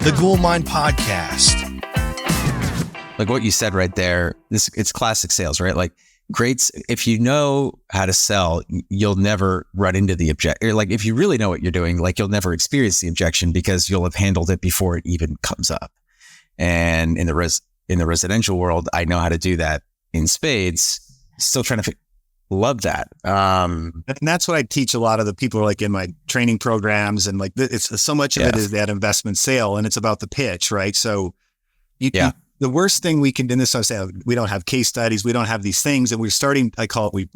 the Gould Mine podcast. Like what you said right there, it's classic sales, right? Like greats. If you know how to sell, you'll never run into the objection. Like if you really know what you're doing, like you'll never experience the objection because you'll have handled it before it even comes up. And in the residential world, I know how to do that in spades. Still trying to love that. And that's what I teach a lot of the people like in my training programs. And like, it's so much of it is that investment sale, and it's about the pitch, right? So the worst thing we can do, this I say, we don't have case studies, we don't have these things, and we're starting, I call it,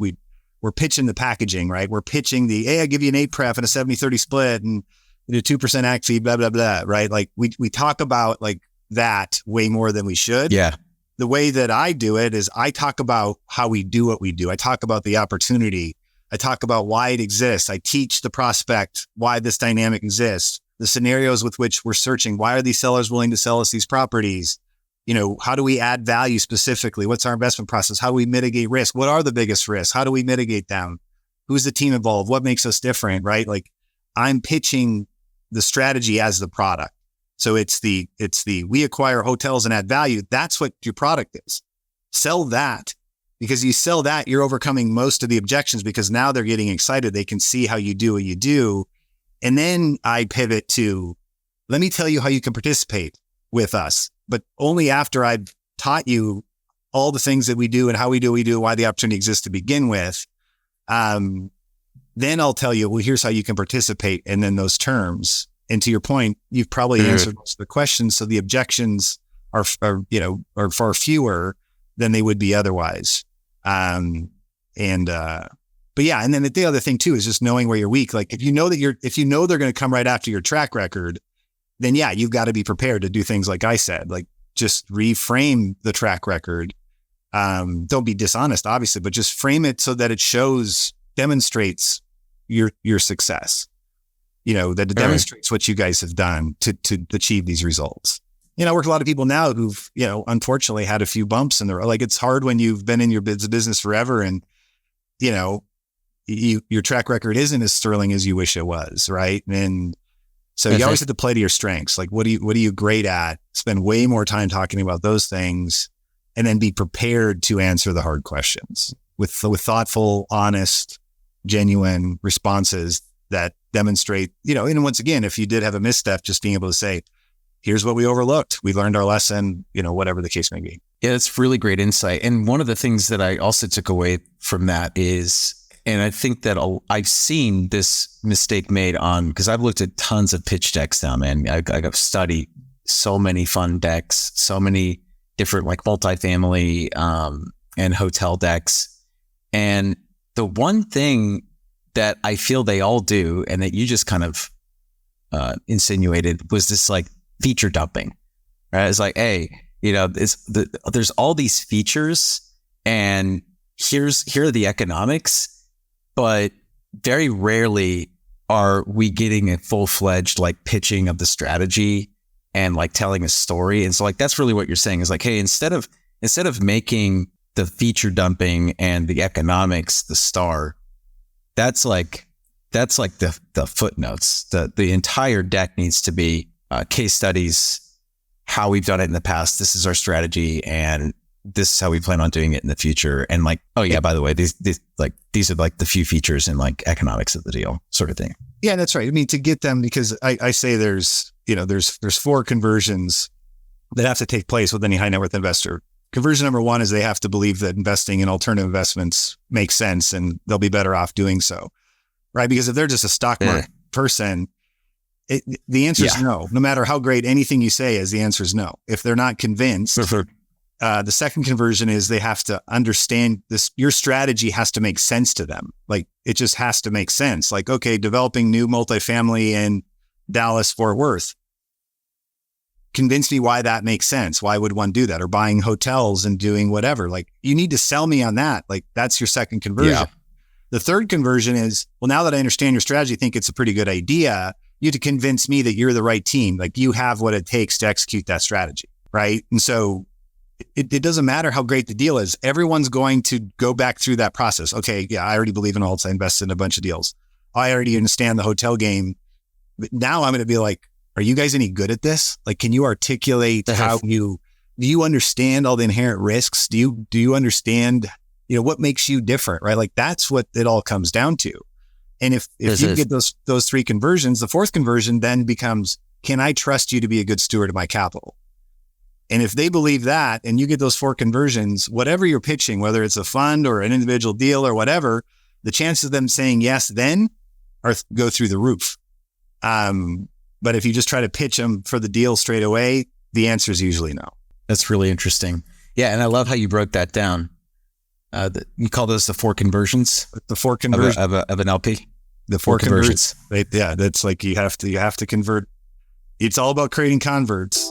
we're pitching the packaging, right? We're pitching hey, I give you an 8 pref and a 70-30 split and you do 2% act fee, blah, blah, blah, right? Like we talk about like that way more than we should. Yeah. The way that I do it is I talk about how we do what we do. I talk about the opportunity. I talk about why it exists. I teach the prospect why this dynamic exists, the scenarios with which we're searching. Why are these sellers willing to sell us these properties? You know, how do we add value specifically? What's our investment process? How do we mitigate risk? What are the biggest risks? How do we mitigate them? Who's the team involved? What makes us different, right? Like I'm pitching the strategy as the product. So it's the we acquire hotels and add value. That's what your product is. Sell that, because you sell that, you're overcoming most of the objections because now they're getting excited. They can see how you do what you do. And then I pivot to, let me tell you how you can participate with us, but only after I've taught you all the things that we do and how we do what we do, why the opportunity exists to begin with. Then I'll tell you, well, here's how you can participate. And then those terms. And to your point, you've probably answered most of the questions. So the objections are far fewer than they would be otherwise. But yeah. And then the other thing too, is just knowing where you're weak. Like if you know they're going to come right after your track record, then yeah, you've got to be prepared to do things like I said, like just reframe the track record. Don't be dishonest, obviously, but just frame it so that it demonstrates your success. You know, that it demonstrates what you guys have done to achieve these results. You know, I work with a lot of people now who've, you know, unfortunately had a few bumps in the road. Like it's hard when you've been in your business forever and, you know, your track record isn't as sterling as you wish it was. Right. And so you always have to play to your strengths. Like, what are you great at? Spend way more time talking about those things and then be prepared to answer the hard questions with thoughtful, honest, genuine responses that demonstrate, you know, and once again, if you did have a misstep, just being able to say, here's what we overlooked. We learned our lesson, you know, whatever the case may be. Yeah, that's really great insight. And one of the things that I also took away from that is, and I think that I've seen this mistake made because I've looked at tons of pitch decks now, man. I've studied so many fund decks, so many different like multifamily and hotel decks. And the one thing that I feel they all do, and that you just kind of insinuated, was this like feature dumping, right? It's like, hey, you know, there's all these features, and here are the economics, but very rarely are we getting a full-fledged like pitching of the strategy and like telling a story. And so like that's really what you're saying is like, hey, instead of making the feature dumping and the economics the star, that's like the footnotes. The entire deck needs to be case studies, how we've done it in the past. This is our strategy, and this is how we plan on doing it in the future. And like, oh yeah, by the way, these are like the few features and like economics of the deal, sort of thing. Yeah, that's right. I mean, to get them, because I say there's 4 conversions that have to take place with any high net worth investor. Conversion number 1 is they have to believe that investing in alternative investments makes sense and they'll be better off doing so, right? Because if they're just a stock market person, the answer is no. No matter how great anything you say is, the answer is no. If they're not convinced, the second conversion is they have to understand this. Your strategy has to make sense to them. Like it just has to make sense. Like, okay, developing new multifamily in Dallas, Fort Worth. Convince me why that makes sense. Why would one do that? Or buying hotels and doing whatever. Like you need to sell me on that. Like that's your second conversion. Yeah. The third conversion is, well, now that I understand your strategy, I think it's a pretty good idea. You have to convince me that you're the right team. Like you have what it takes to execute that strategy. Right. And so it doesn't matter how great the deal is. Everyone's going to go back through that process. Okay. Yeah. I already believe in alts. I invested in a bunch of deals. I already understand the hotel game. But now I'm going to be like, are you guys any good at this? Like, can you articulate do you understand all the inherent risks? Do you understand, what makes you different, right? Like, that's what it all comes down to. And if you get those three conversions, the fourth conversion then becomes, can I trust you to be a good steward of my capital? And if they believe that, and you get those four conversions, whatever you're pitching, whether it's a fund or an individual deal or whatever, the chances of them saying yes then go through the roof. But if you just try to pitch them for the deal straight away, the answer is usually no. That's really interesting. Yeah, and I love how you broke that down. You call those the four conversions? The four conversions of an LP? The four conversions. Right, yeah, that's like you have to convert. It's all about creating converts.